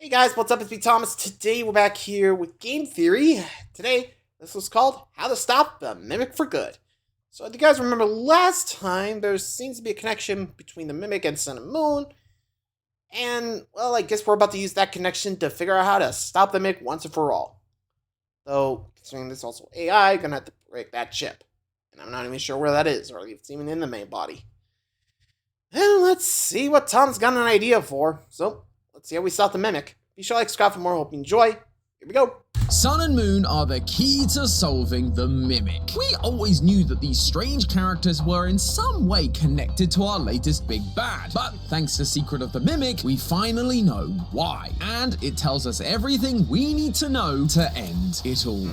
Hey guys, what's up? It's me, Thomas. Today we're back here with Game Theory. Today, this was called How to Stop the Mimic for Good. So if you guys remember last time, there seems to be a connection between the Mimic and Sun and Moon. And, well, I guess we're about to use that connection to figure out how to stop the Mimic once and for all. Though, considering there's also AI, gonna have to break that chip. And I'm not even sure where that is, or if it's even in the main body. And let's see what Tom's got an idea for. So, let's see how we stop the Mimic. Be sure to like, subscribe for more. Hope you enjoy. Here we go. Sun and Moon are the key to solving the Mimic. We always knew that these strange characters were in some way connected to our latest big bad, but thanks to Secret of the Mimic, we finally know why. And it tells us everything we need to know to end it all.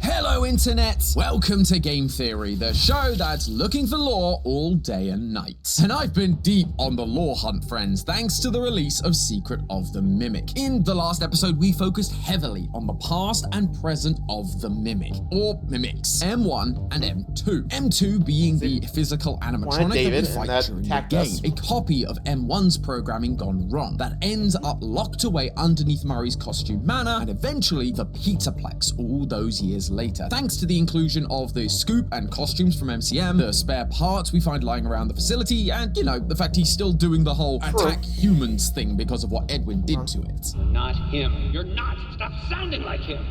Hello Internet! Welcome to Game Theory, the show that's looking for lore all day and night. And I've been deep on the lore hunt, friends, thanks to the release of Secret of the Mimic. In the last episode, we focused heavily on the past and present of the Mimic, or Mimics, M1 and M2. M2 being the physical animatronic that we fight during the game, a copy of M1's programming gone wrong, that ends up locked away underneath Murray's costume manor, and eventually the Pizzaplex all those years later. Thanks to the inclusion of the scoop and costumes from MCM, the spare parts we find lying around the facility, and, you know, the fact he's still doing the whole attack humans thing because of what Edwin did to it. Not him. You're not. Stop sounding like him.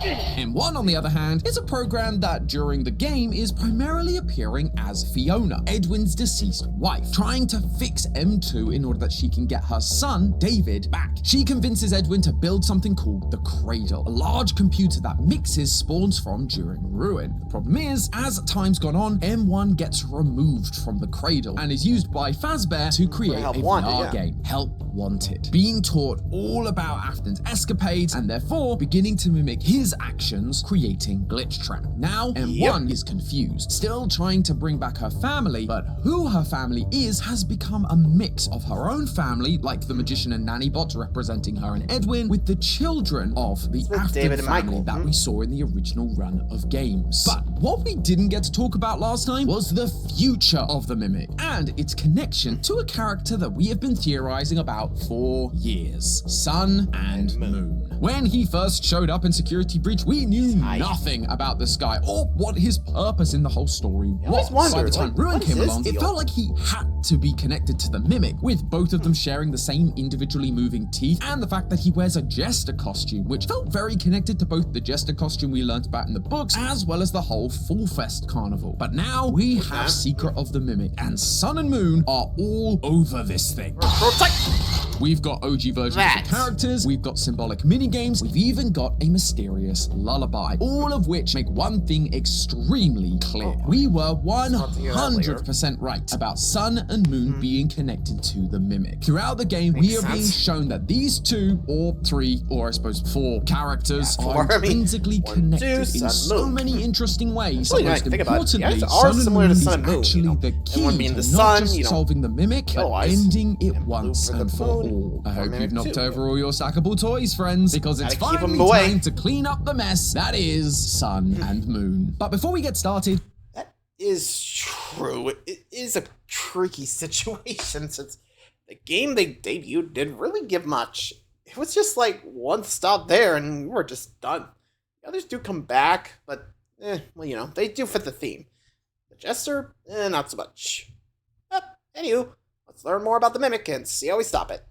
M1, on the other hand, is a program that during the game is primarily appearing as Fiona, Edwin's deceased wife, trying to fix M2 in order that she can get her son, David, back. She convinces Edwin to build something called the Cradle, a large computer that mixes spawns from during ruin. The problem is, as time's gone on, M1 gets removed from the Cradle and is used by Fazbear to create a VR game, Help Wanted, being taught all about Afton's escapades and therefore beginning to mimic his actions, creating Glitch Trap. Now, M1 is confused, still trying to bring back her family, but who her family is has become a mix of her own family, like the magician and nanny bots representing her and Edwin, with the children of the Afton family that we saw in the original run of games. But what we didn't get to talk about last time was the future of the Mimic and its connection to a character that we have been theorizing about for years, Sun and Moon. When he first showed up in Security Breach, we knew nothing about this guy or what his purpose in the whole story was. By the time Ruin came along, it felt like he had to be connected to the Mimic, with both of them sharing the same individually moving teeth, and the fact that he wears a jester costume, which felt very connected to both the jester costume we learned about in the books, as well as the whole Fall Fest carnival. But now we have Secret of the Mimic, and Sun and Moon are all over this thing. We've got OG versions of the characters, we've got symbolic minigames, we've even got a mysterious lullaby, all of which make one thing extremely clear. We were 100% right about Sun and Moon being connected to the Mimic. Throughout the game, we are being shown that these two, or three, or I suppose four characters are intrinsically connected in so many interesting ways. But most importantly, Sun and Moon is actually the key to not just solving the Mimic, but ending it once and for all. I hope you've knocked over all your stackable toys, friends, because it's finally time to clean up the mess that is Sun and Moon. But before we get started... That is true. It is a tricky situation since the game they debuted didn't really give much. It was just like one stop there and we're just done. The others do come back, but, well, you know, they do fit the theme. The Jester, not so much. But, anywho, let's learn more about the Mimic and see how we stop it.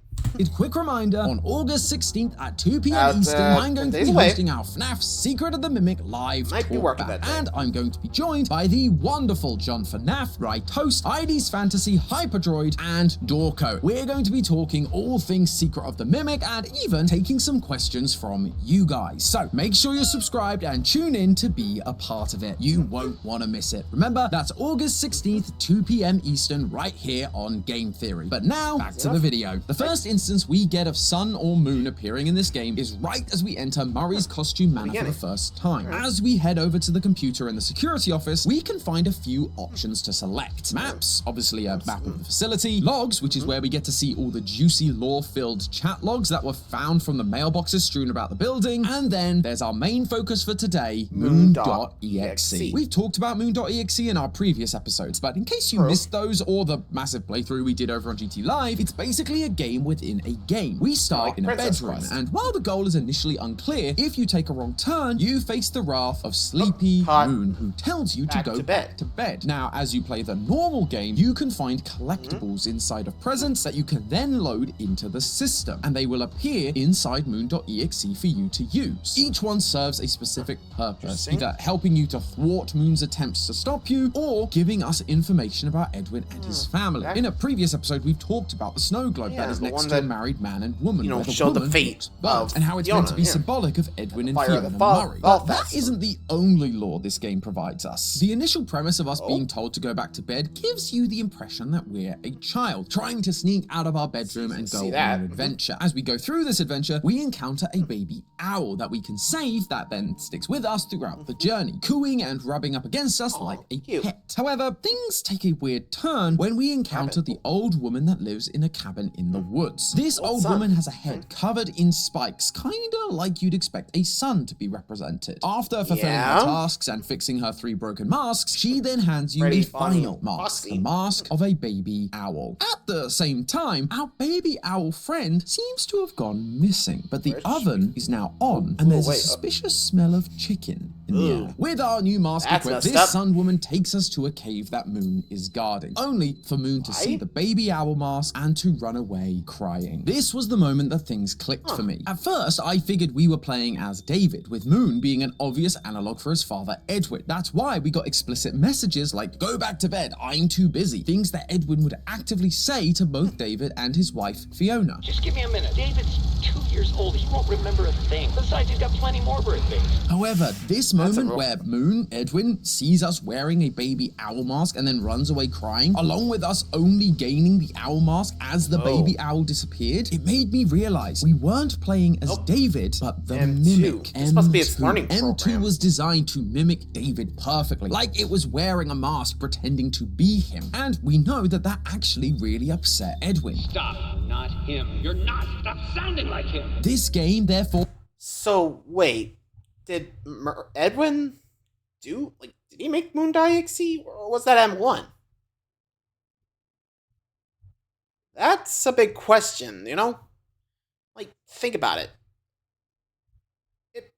A quick reminder, on August 16th at 2 p.m. Eastern, I'm going to be hosting our FNAF Secret of the Mimic live talkback, and I'm going to be joined by the wonderful John FNAF, Right Toast, ID's Fantasy, Hyperdroid, and Dorko. We're going to be talking all things Secret of the Mimic and even taking some questions from you guys. So make sure you're subscribed and tune in to be a part of it. You won't want to miss it. Remember, that's August 16th, 2 p.m. Eastern, right here on Game Theory. But now, back to the video. The first instance instance we get of Sun or Moon appearing in this game is right as we enter Murray's costume manor for the first time. As we head over to the computer in the security office, we can find a few options to select. Maps, obviously a map of the facility. Logs, which is where we get to see all the juicy lore-filled chat logs that were found from the mailboxes strewn about the building. And then there's our main focus for today, Moon.exe. We've talked about Moon.exe in our previous episodes, but in case you missed those or the massive playthrough we did over on GT Live, it's basically a game within a game. We start in a bedroom, and while the goal is initially unclear, if you take a wrong turn, you face the wrath of Sleepy Moon, who tells you to go back to bed. Now, as you play the normal game, you can find collectibles inside of presents that you can then load into the system, and they will appear inside Moon.exe for you to use. Each one serves a specific purpose, either helping you to thwart Moon's attempts to stop you, or giving us information about Edwin and his family. In a previous episode, we've talked about the snow globe that is next to a married man and woman, where the woman looks burnt, and how it's meant to be symbolic of Edwin and Fiona Murray. But that isn't the only lore this game provides us. The initial premise of us being told to go back to bed gives you the impression that we're a child, trying to sneak out of our bedroom and go on an adventure. As we go through this adventure, we encounter a baby owl that we can save that then sticks with us throughout the journey, cooing and rubbing up against us like a pet. However, things take a weird turn when we encounter the old woman that lives in a cabin in the woods. This old woman has a head covered in spikes, kinda like you'd expect a sun to be represented. After fulfilling her tasks and fixing her 3 broken masks, she then hands you the final mask, the mask of a baby owl. At the same time, our baby owl friend seems to have gone missing, but the oven is now on, and there's a suspicious smell of chicken in the air. With our new mask equipped, this sun woman takes us to a cave that Moon is guarding, only for Moon to see the baby owl mask and to run away crying. This was the moment that things clicked for me. At first, I figured we were playing as David, with Moon being an obvious analog for his father Edwin. That's why we got explicit messages like, "Go back to bed, I'm too busy," things that Edwin would actively say to both David and his wife Fiona. Just give me a minute. David's 2 years old. He won't remember a thing. Besides, he's got plenty more birthdays. However, this moment where Moon, Edwin, sees us wearing a baby owl mask and then runs away crying, along with us only gaining the owl mask as the baby owl disappeared, it made me realize we weren't playing as David, but the mimic. This must be its learning M2 program. was designed to mimic David perfectly, like it was wearing a mask pretending to be him. And we know that that actually really upset Edwin. Stop, not him. You're not. Stop sounding like him. This game, therefore... So, wait. Did Edwin do, like, did he make Moon.exe, or was that M1? That's a big question, you know? Like, think about it. It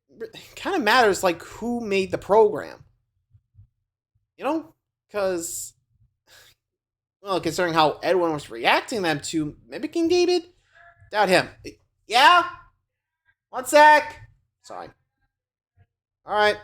kind of matters, like, who made the program. You know? Because, well, considering how Edwin was reacting them to mimicking David, doubt him. Yeah? 1 sec. Sorry. Alright.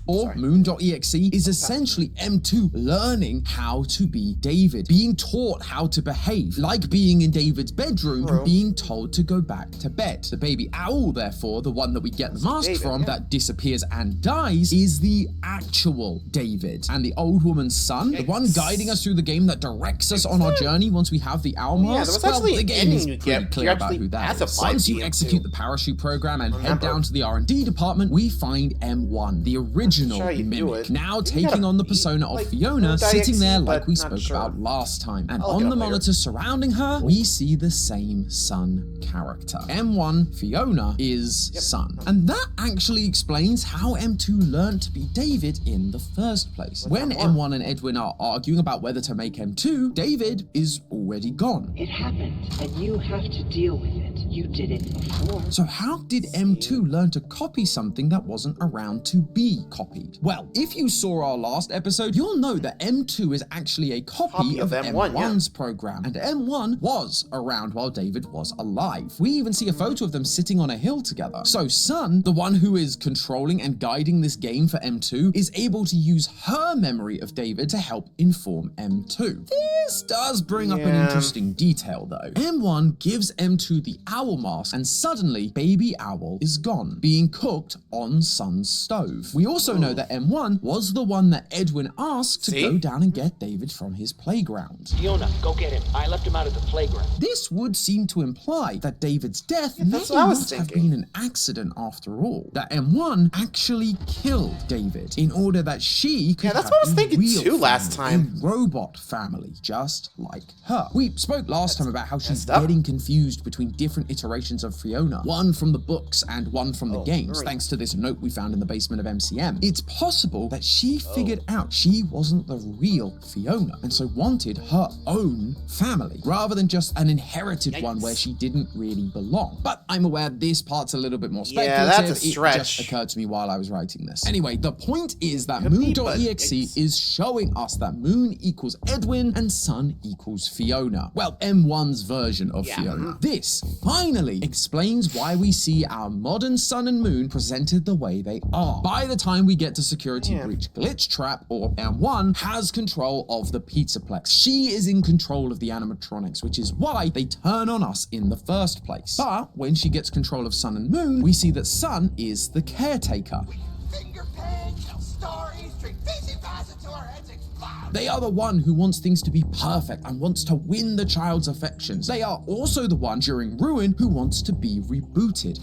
Or Moon.exe is essentially M2 learning how to be David, being taught how to behave, like being in David's bedroom and being told to go back to bed. The baby owl, therefore, the one that we get the mask from that disappears and dies, is the actual David. And the old woman's son, the one guiding us through the game that directs us on our journey once we have the owl mask, the game is pretty clear about who that is. Once you execute the parachute program and head down to the R&D department, we find M1, the original mimic, now taking on the persona of Fiona, sitting there like we spoke about last time. And on the monitor surrounding her, we see the same Sun character. M1, Fiona, is Sun. And that actually explains how M2 learned to be David in the first place. When M1 and Edwin are arguing about whether to make M2, David is already gone. It happened, and you have to deal with it. You did it before. So how did M2 learn to copy something that wasn't around to be copied? Well, if you saw our last episode, you'll know that M2 is actually a copy of M1's program, and M1 was around while David was alive. We even see a photo of them sitting on a hill together. So Sun, the one who is controlling and guiding this game for M2, is able to use her memory of David to help inform M2. This does bring up an interesting detail though. M1 gives M2 the owl mask, and suddenly baby owl is gone, being cooked on Sun's stove. We also also know that M1 was the one that Edwin asked to go down and get David from his playground. Fiona, go get him. I left him out at the playground. This would seem to imply that David's death may that's what I was not have thinking. been an accident after all. That M1 actually killed David in order that she could that's have what I was a thinking real too last family, time. a robot family, just like her. We spoke last time about how she's messed up. getting confused between different iterations of Fiona, one from the books and one from the games, right. thanks to this note we found in the basement of MCM. It's possible that she figured out she wasn't the real Fiona, and so wanted her own family, rather than just an inherited one where she didn't really belong. But I'm aware this part's a little bit more speculative. Yeah, that's a It stretch. just occurred to me while I was writing this. Anyway, the point is that Could be, but Moon.exe yikes. is showing us that Moon equals Edwin and Sun equals Fiona. Well, M1's version of Fiona. This finally explains why we see our modern Sun and Moon presented the way they are. By the time we get to Security Breach, Glitch Trap, or M1, has control of the Pizzaplex. She is in control of the animatronics, which is why they turn on us in the first place. But when she gets control of Sun and Moon, we see that Sun is the caretaker. Finger pains, stories, drink fizzy pass until our heads explode. They are the one who wants things to be perfect and wants to win the child's affections. They are also the one during Ruin who wants to be rebooted.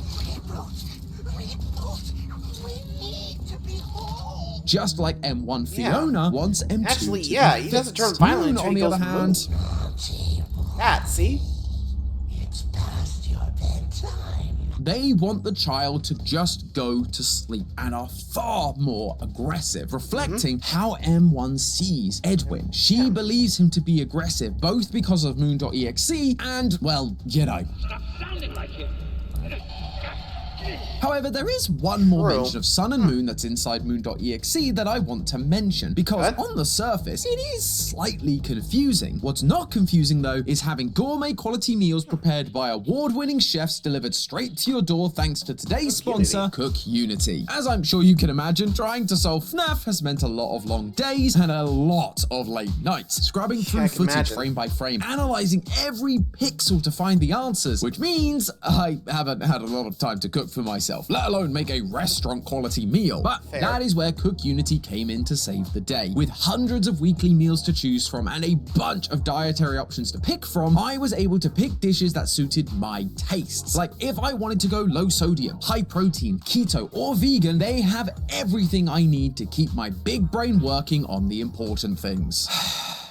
We need to be whole. Just like M1 Fiona wants M2 Actually, to yeah, be he doesn't turn fixed. violent Moon, until on he the other goes hand, That, see? It's past your bedtime. they want the child to just go to sleep and are far more aggressive, reflecting how M1 sees Edwin. She believes him to be aggressive, both because of Moon.exe and, well, you know. Stop sounding like him. However, there is one more True. mention of Sun and Moon that's inside Moon.exe that I want to mention, because on the surface, it is slightly confusing. What's not confusing, though, is having gourmet quality meals prepared by award-winning chefs delivered straight to your door thanks to today's sponsor, Cook Unity. As I'm sure you can imagine, trying to solve FNAF has meant a lot of long days and a lot of late nights, scrubbing through I can footage imagine. frame by frame, analyzing every pixel to find the answers, which means I haven't had a lot of time to cook for myself, let alone make a restaurant quality meal. But that is where Cook Unity came in to save the day. With hundreds of weekly meals to choose from and a bunch of dietary options to pick from, I was able to pick dishes that suited my tastes. Like if I wanted to go low sodium, high protein, keto, or vegan, they have everything I need to keep my big brain working on the important things.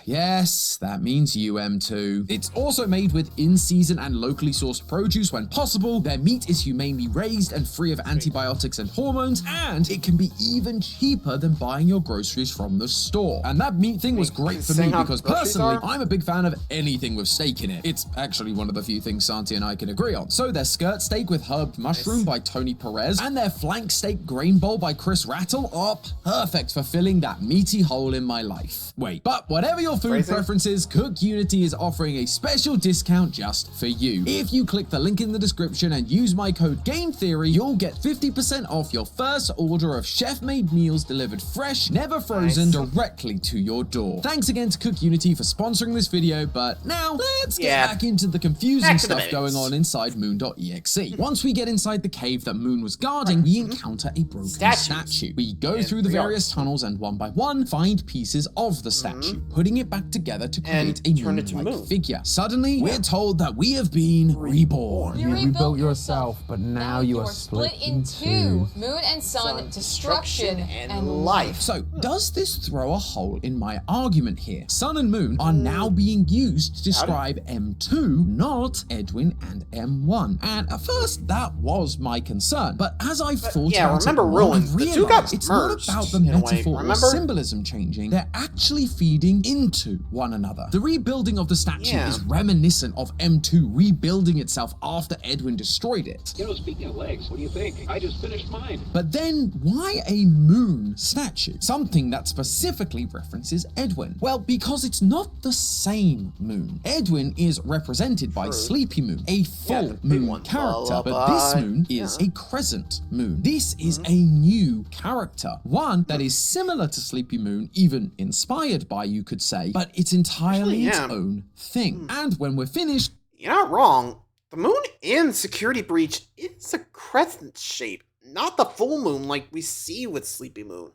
Yes, that means M2. It's also made with in-season and locally sourced produce when possible. Their meat is humanely raised and free of antibiotics and hormones, and it can be even cheaper than buying your groceries from the store. And that meat thing was great for me Saying how because groceries personally, are? I'm a big fan of anything with steak in it. It's actually one of the few things Santi and I can agree on. So their skirt steak with herbed mushroom by Tony Perez and their flank steak grain bowl by Chris Rattle are perfect for filling that meaty hole in my life. Wait, but whatever your food preferences, Cook Unity is offering a special discount just for you. If you click the link in the description and use my code GameTheory, you'll get 50% off your first order of chef-made meals delivered fresh, never frozen, directly to your door. Thanks again to Cook Unity for sponsoring this video, but now let's get back into the confusing Back to the stuff going minutes. on inside Moon.exe. Once we get inside the cave that Moon was guarding, we encounter a broken statue. We go through the various tunnels and one by one find pieces of the statue, putting it back together to create a turn it to moon-like Moon. figure. Suddenly, we're told that we have been reborn. You rebuilt yourself, but now you are split in two. Moon and Sun, destruction and life. So, does this throw a hole in my argument here? Sun and Moon are now being used to describe M2, not Edwin and M1. And at first, that was my concern. But as I thought about remember it more, Ruin, I've the two realized got it's not merged about the in a way, metaphor or remember? symbolism changing. They're actually feeding into one another. The rebuilding of the statue is reminiscent of M2 rebuilding itself after Edwin destroyed it. You know, speaking of legs, what do you think? I just finished mine. But then, why a moon statue? Something that specifically references Edwin. Well, because it's not the same moon. Edwin is represented by Sleepy Moon, a full the big moon one. character, but this moon is a crescent moon. This is a new character, one that is similar to Sleepy Moon, even inspired by, you could say, but it's entirely its own thing. And when we're finished, You're not wrong. The moon in Security Breach is a crescent shape, not the full moon like we see with Sleepy Moon.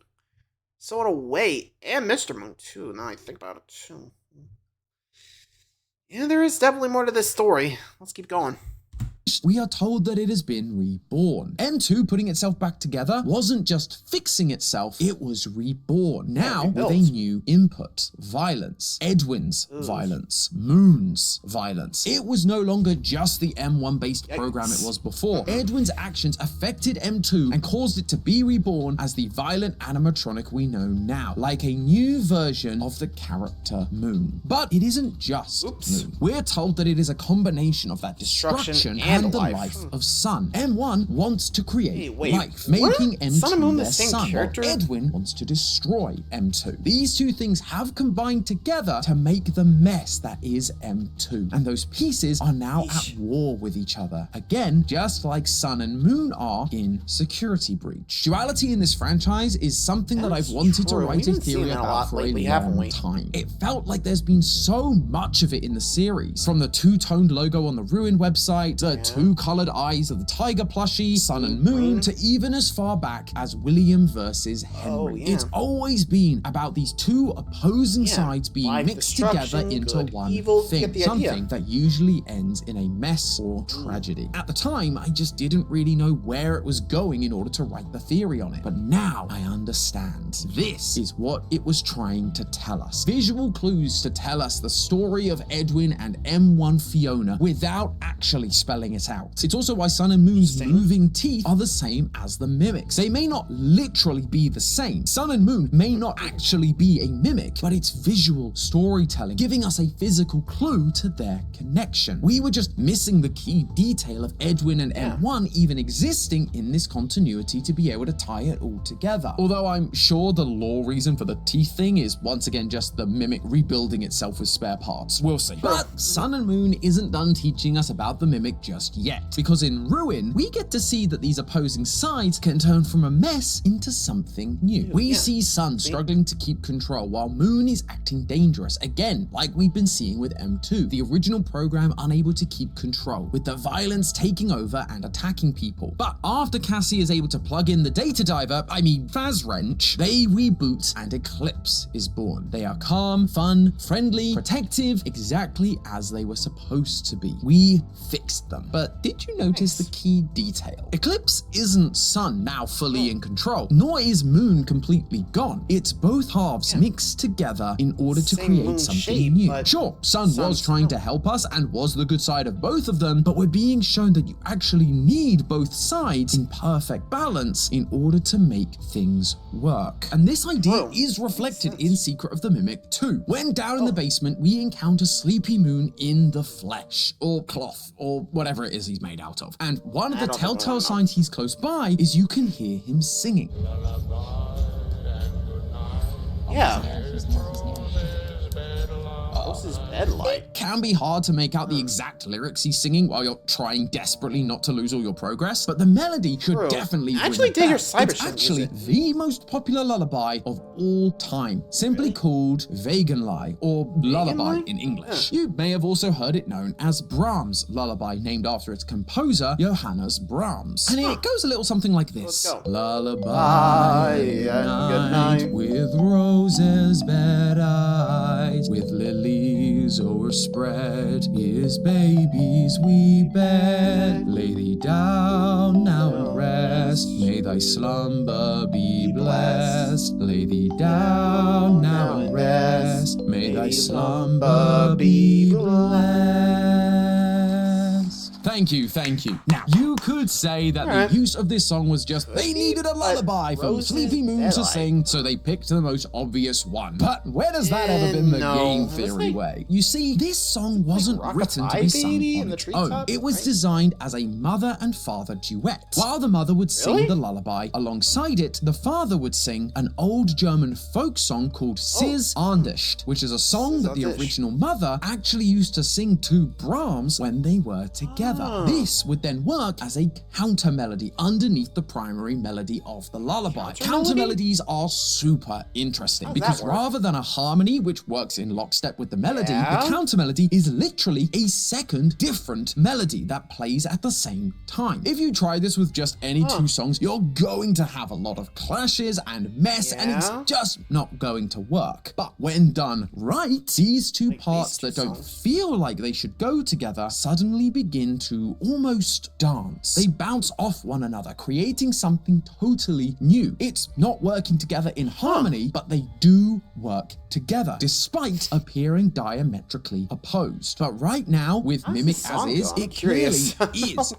So in a way, and Mr. Moon too, now I think about it too. Yeah, there is definitely more to this story. Let's keep going. We are told that it has been reborn. M2 putting itself back together wasn't just fixing itself, it was reborn. Now with a new input. Violence. Edwin's violence. Moon's violence. It was no longer just the M1 based program it was before. Edwin's actions affected M2 and caused it to be reborn as the violent animatronic we know now. Like a new version of the character Moon. But it isn't just Moon. We're told that it is a combination of that destruction and the life of Sun. M1 wants to create life, making M2 Sun and Moon their the same son. character? Edwin wants to destroy M2. These two things have combined together to make the mess that is M2. And those pieces are now at war with each other. Again, just like Sun and Moon are in Security Breach. Duality in this franchise is something that I've wanted to write a theory about for a long time. It felt like there's been so much of it in the series. From the two-toned logo on the Ruin website, the two-colored eyes of the Tiger plushie, Sun and Moon, to even as far back as William versus Henry. It's always been about these two opposing sides being mixed together into one thing, something that usually ends in a mess or tragedy. At the time, I just didn't really know where it was going in order to write the theory on it, but now I understand. This is what it was trying to tell us. Visual clues to tell us the story of Edwin and M1 Fiona without actually spelling it out. It's also why Sun and Moon's moving teeth are the same as the mimics. They may not literally be the same. Sun and Moon may not actually be a mimic, but it's visual storytelling, giving us a physical clue to their connection. We were just missing the key detail of Edwin and M1 even existing in this continuity to be able to tie it all together. Although I'm sure the lore reason for the teeth thing is once again just the mimic rebuilding itself with spare parts. We'll see. But Sun and Moon isn't done teaching us about the mimic just yet, because in Ruin, we get to see that these opposing sides can turn from a mess into something new. We see Sun struggling to keep control while Moon is acting dangerous, again, like we've been seeing with M2, the original program unable to keep control, with the violence taking over and attacking people. But after Cassie is able to plug in the data diver, Fazwrench, they reboot and Eclipse is born. They are calm, fun, friendly, protective, exactly as they were supposed to be. We fixed them. But did you notice the key detail? Eclipse isn't Sun now fully in control, nor is Moon completely gone. It's both halves mixed together in order to create something new. Sure, Sun was trying to help us and was the good side of both of them, but we're being shown that you actually need both sides in perfect balance in order to make things work. And this idea is reflected in Secret of the Mimic 2. When down in the basement, we encounter Sleepy Moon in the flesh, or cloth, or whatever it is he's made out of. And one of the telltale signs he's close by is you can hear him singing. What's his bed like? It can be hard to make out the exact lyrics he's singing while you're trying desperately not to lose all your progress, but the melody should definitely actually dig your cyber It's actually the most popular lullaby of all time, simply called Vagenlie, or lullaby in English. You may have also heard it known as Brahms' lullaby, named after its composer, Johannes Brahms. And it goes a little something like this. Lullaby and good night, with roses bed eyes, with lilies o'erspread, his baby's wee bed. Lay thee down now and rest, may thy slumber be blessed. Lay thee down now and rest, may thy slumber be blessed. Thank you. Now, you could say that the use of this song was just they needed a lullaby for Sleepy Moon to sing, so they picked the most obvious one. But when has that ever been the game theory way? You see, this song wasn't written to be sung on its own. It was designed as a mother and father duet. While the mother would sing the lullaby, alongside it, the father would sing an old German folk song called Sis Andischt, which is a song that the original mother actually used to sing to Brahms when they were together. together. This would then work as a counter melody underneath the primary melody of the lullaby. Counter melodies are super interesting because rather than a harmony which works in lockstep with the melody, the counter melody is literally a second different melody that plays at the same time. If you try this with just any two songs, you're going to have a lot of clashes and mess, and it's just not going to work. But when done right, these two parts that don't feel like they should go together suddenly begin to almost dance. They bounce off one another, creating something totally new. It's not working together in harmony, but they do work together, despite appearing diametrically opposed. But right now, with Mimic as is, it clearly is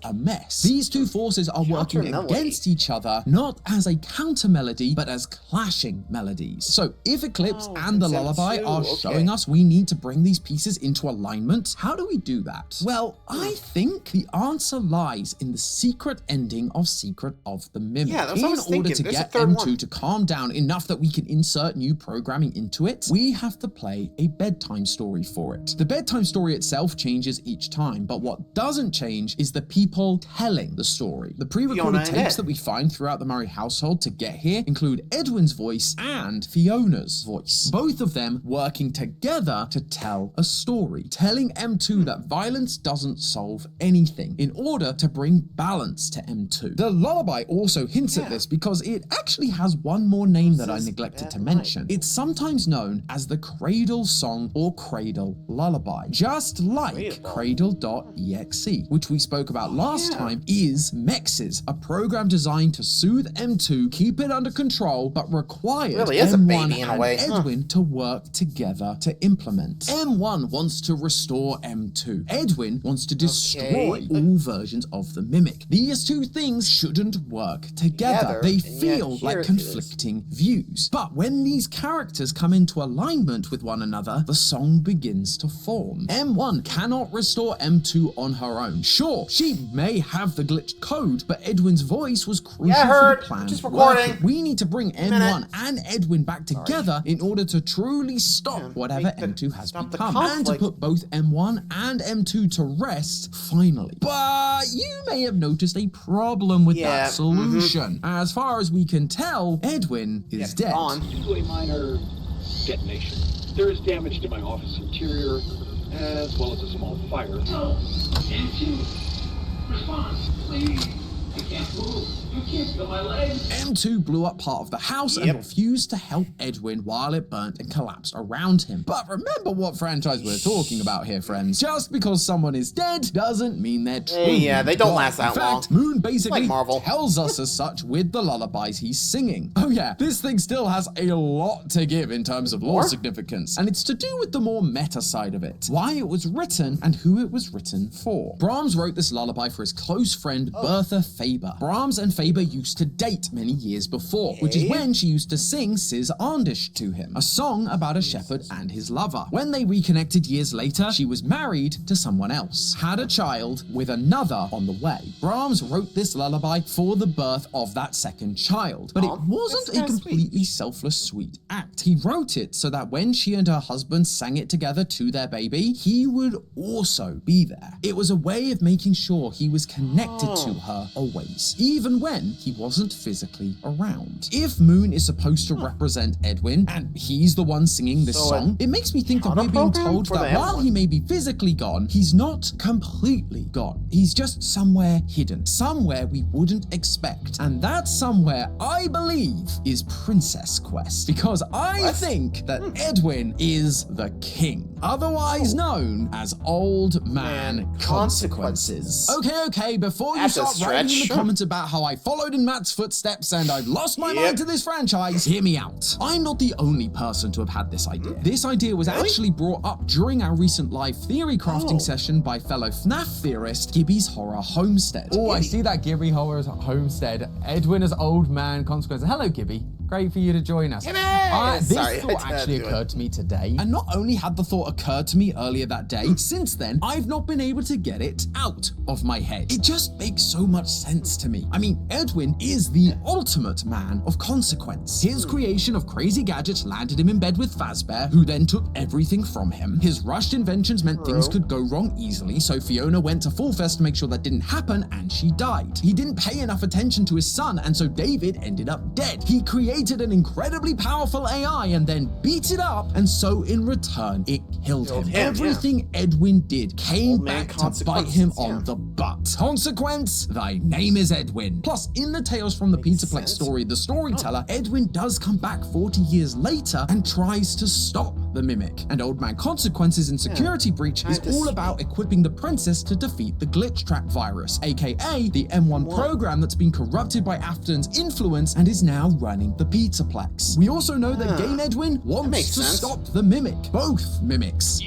a mess. These two forces are working against each other, not as a counter melody, but as clashing melodies. So if Eclipse and the lullaby are showing us we need to bring these pieces into alignment, how do we do that? Well, I think the answer lies in the secret ending of Secret of the Mimic. Yeah, that's what I was In order thinking. to There's get a third M2 one. to calm down enough that we can insert new programming into it, we have to play a bedtime story for it. The bedtime story itself changes each time, but what doesn't change is the people telling the story. The pre-recorded tapes that we find throughout the Murray household to get here include Edwin's voice and Fiona's voice, both of them working together to tell a story, telling M2 that violence doesn't solve anything in order to bring balance to M2. The lullaby also hints at this because it actually has one more name that I neglected to mention. It's sometimes known as the Cradle Song or Cradle Lullaby, just like Cradle.exe, which we spoke about last time, is Mex's, a program designed to soothe M2, keep it under control, but required M1 and Edwin to work together to implement. M1 wants to restore M2. Edwin wants to destroy all versions of the Mimic. These two things shouldn't work together. They feel like conflicting views. But when these characters come into alignment with one another, the song begins to form. M1 cannot restore M2 on her own. Sure, she may have the glitched code, but Edwin's voice was crucial for the plan. Just recording. We need to bring M1 and Edwin back together in order to truly stop whatever M2 has become, and to put both M1 and M2 to rest finally. But you may have noticed a problem with that solution. As far as we can tell, Edwin is dead. Due to a minor detonation, there is damage to my office interior, as well as a small fire. No! M2! Respond, please! I can't move. You can't feel my legs. M2 blew up part of the house and refused to help Edwin while it burnt and collapsed around him. But remember what franchise we're talking about here, friends. Just because someone is dead doesn't mean they're truly they don't gone. last that In fact, long. Moon basically Marvel. tells us as such with the lullabies he's singing. Oh yeah, this thing still has a lot to give in terms of lore significance, and it's to do with the more meta side of it. Why it was written and who it was written for. Brahms wrote this lullaby for his close friend Bertha Faber. Brahms and Faber used to date many years before, which is when she used to sing Sis Arndish to him, a song about a shepherd and his lover. When they reconnected years later, she was married to someone else, had a child with another on the way. Brahms wrote this lullaby for the birth of that second child, but it wasn't a completely selfless, sweet act. He wrote it so that when she and her husband sang it together to their baby, he would also be there. It was a way of making sure he was connected to her always, even when he wasn't physically around. If Moon is supposed to represent Edwin, and he's the one singing this song, it makes me think that we're being told that while he may be physically gone, he's not completely gone. He's just somewhere hidden, somewhere we wouldn't expect. And that somewhere, I believe, is Princess Quest, because I think that Edwin is the king, otherwise known as Old Man Consequences. Okay, before you start writing in the comments about how I followed in Matt's footsteps and I've lost my mind to this franchise, hear me out. I'm not the only person to have had this idea. This idea was actually brought up during our recent live theory crafting session by fellow FNAF theorist Gibby's Horror Homestead. Oh, I see that Gibby Horror's Homestead. Edwin as Old Man Consequences. Hello, Gibby. Great for you to join us. This This thought actually occurred to me today. And not only had the thought occurred to me earlier that day, since then, I've not been able to get it out of my head. It just makes so much sense to me. I mean, Edwin is the ultimate man of consequence. His creation of crazy gadgets landed him in bed with Fazbear, who then took everything from him. His rushed inventions meant things could go wrong easily, so Fiona went to Fall Fest to make sure that didn't happen, and she died. He didn't pay enough attention to his son, and so David ended up dead. He created an incredibly powerful AI and then beat it up, and so in return, it killed him. Everything Edwin did came back to bite him on the butt. Consequence, thy name is Edwin. Plus, in the Tales from the Pizzaplex story, The Storyteller, Edwin does come back 40 years later and tries to stop the Mimic. And Old Man Consequences in Security Breach is all about equipping the princess to defeat the glitch trap virus, aka the M1 program that's been corrupted by Afton's influence and is now running the Pizzaplex. We also know that Game Edwin wants to stop the Mimic. Both Mimics.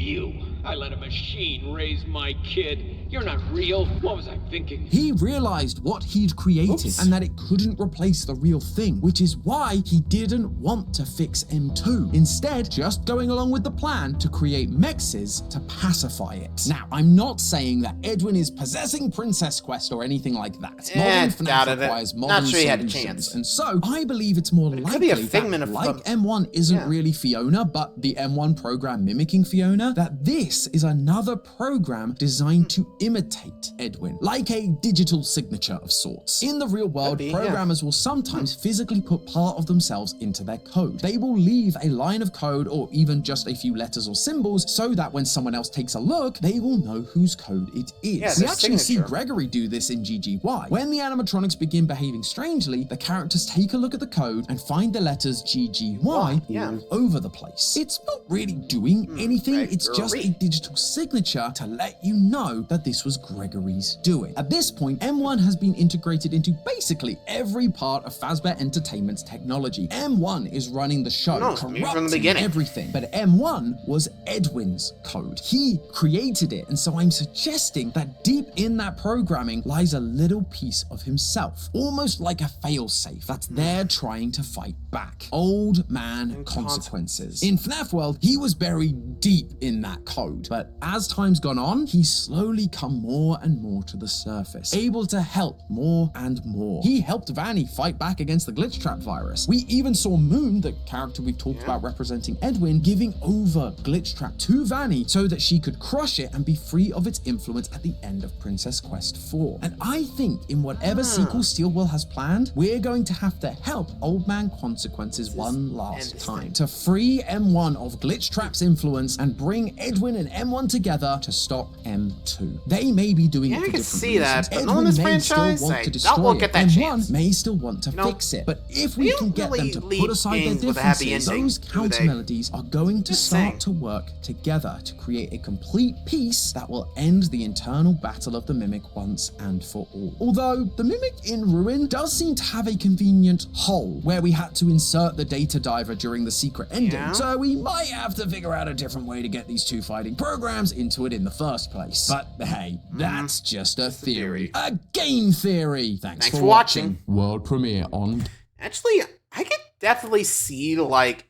I let a machine raise my kid. You're not real. What was I thinking? He realized what he'd created and that it couldn't replace the real thing, which is why he didn't want to fix M2. Instead, just going along with the plan to create mexes to pacify it. Now, I'm not saying that Edwin is possessing Princess Quest or anything like that. Modern FNAF requires modern solutions, and so I believe it's more likely that, like M1 isn't really Fiona, but the M1 program mimicking Fiona, that this is another program designed to imitate Edwin, like a digital signature of sorts. In the real world, programmers will sometimes physically put part of themselves into their code. They will leave a line of code or even just a few letters or symbols so that when someone else takes a look, they will know whose code it is. We actually see Gregory do this in GGY. When the animatronics begin behaving strangely, the characters take a look at the code and find the letters GGY all over the place. It's not really doing anything, it's just a digital signature to let you know that this was Gregory's doing. At this point, M1 has been integrated into basically every part of Fazbear Entertainment's technology. M1 is running the show, corrupting everything, but M1 was Edwin's code. He created it, and so I'm suggesting that deep in that programming lies a little piece of himself, almost like a failsafe that's there trying to fight back. Old Man Consequences. In FNAF World, he was buried deep in that code, but as time's gone on, he's slowly come more and more to the surface, able to help more and more. He helped Vanny fight back against the glitch trap virus. We even saw Moon, the character we've talked about representing Edwin, giving over glitch trap to Vanny so that she could crush it and be free of its influence at the end of Princess Quest 4. And I think in whatever sequel Steelwell has planned, we're going to have to help Old Man Consequences one last time to free M1 of glitch trap's influence and bring Edwin and M1 together to stop M2. They may be doing it for different reasons. But Edwin may still want to destroy it, and M1 may still want to know, fix it. But if we can get them to put aside their differences, those counter melodies are going to start to work together to create a complete piece that will end the internal battle of the Mimic once and for all. Although the Mimic in Ruin does seem to have a convenient hole where we had to insert the data diver during the secret ending, so we might have to figure out a different way to get these two fighting programs into it in the first place. But hey, that's just a theory. A game theory! Thanks for watching. World premiere on... Actually, I could definitely see, like,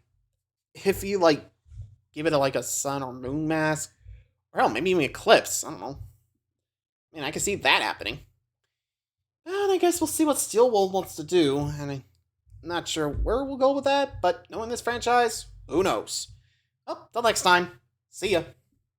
if you, like, give it a sun or moon mask, or hell, maybe even eclipse, I don't know. I mean, I can see that happening. And I guess we'll see what Steelwell wants to do, and I'm not sure where we'll go with that, but knowing this franchise, who knows? Well, till next time, see ya.